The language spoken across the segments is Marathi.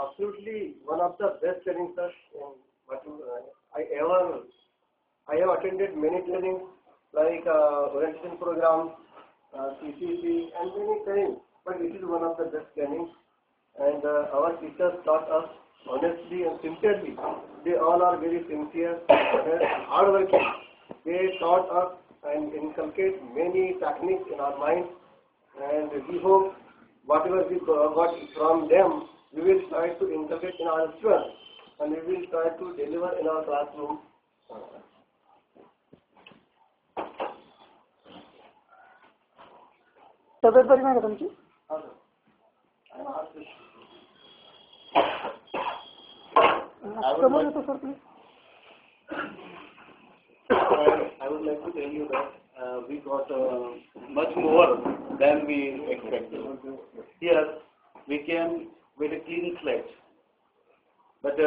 absolutely one of the best trainings, sir. I have attended many trainings like orientation program, CCC, and many trainings. But it is one of the best trainings, and our teachers taught us honestly and sincerely. They all are very sincere and hardworking. They taught us and inculcate many techniques in our mind, and we hope whatever we got from them, we will try to inculcate in our students, and we will try to deliver in our classroom. तब्येत बरी नाही का तुमची? समोर येतो sir please. I would like to tell you that we got much more than we expected. Here we came with a clean slate, but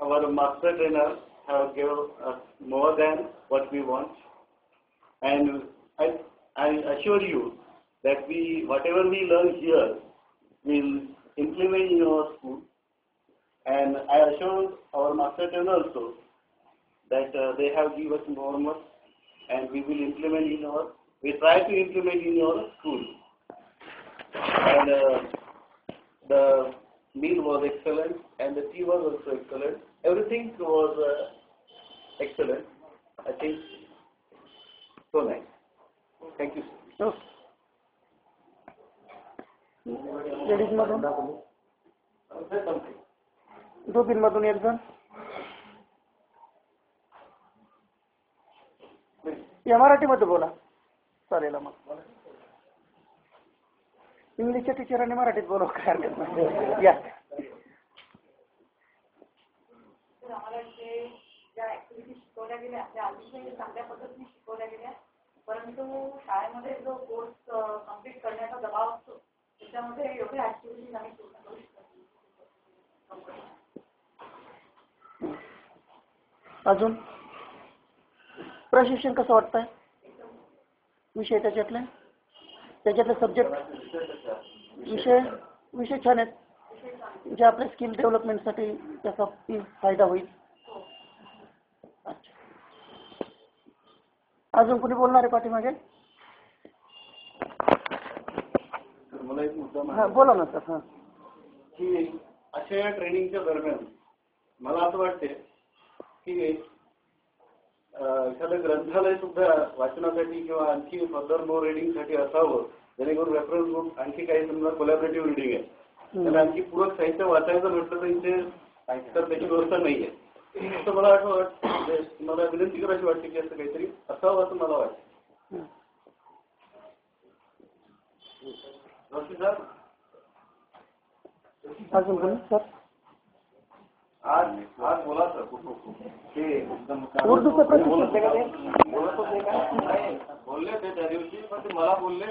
our master trainer have given us more than what we want, and I assure you that whatever we learn here will implement in our school, and I assure our master trainer also that they have given us more, and we will implement we try to implement in our school. And the meal was excellent, and the tea was also excellent. Everything was excellent. I think so nice. Thank you, sir. Ladies मधून 2-3 मधून एक जण. या मराठीमध्ये बोला चालेल. मग इंग्लिशच्या टीचरांनी मराठीत बोला, काय हरकत नाही. या आम्हाला ज्या ऍक्टिव्हिटी शिकवल्या गेल्या त्या अतिशय चांगल्या पद्धतीने शिकवल्या गेल्या, परंतु शाळेमध्ये जो कोर्स कम्प्लीट करण्याचा दबाव असतो त्याच्यामध्ये एवढ्या ऍक्टिव्हिटीज आम्ही पूर्ण करू शकतो. अजून प्रशिक्षण कसं वाटतंय? विषय त्याच्यातले सब्जेक्ट विषय छान आहेत, जे आपल्या स्किल डेव्हलपमेंटसाठी त्याचा फायदा होईल. अच्छा, अजून कोणी बोलणार आहे पाठीमागे? मला एक मुद्दा हां बोला ना सर. हां की अशा ट्रेनिंगच्या दरम्यान मला असं वाटते की एखादं ग्रंथालय सुद्धा वाचनासाठी किंवा आणखी फर्दर मोर रिडिंगसाठी असावं, जेणेकरून रेफरन्स बुक आणखी काही समजा कोलॅबरेटिव्ह रिडिंग आहे तर आणखी पूरक साहित्य वाचायचं म्हटलं तर इथे तर त्याची व्यवस्था नाही आहे. असं मला वाटतं, मला विनंती करायची वाटते की असं काहीतरी असावं असं मला वाटतं. अजून कोणी सर? आज बोला सर. उर्दूचं प्रशिक्षण बोलत होते का? बोलले ते त्या दिवशी, पण ते मला बोलले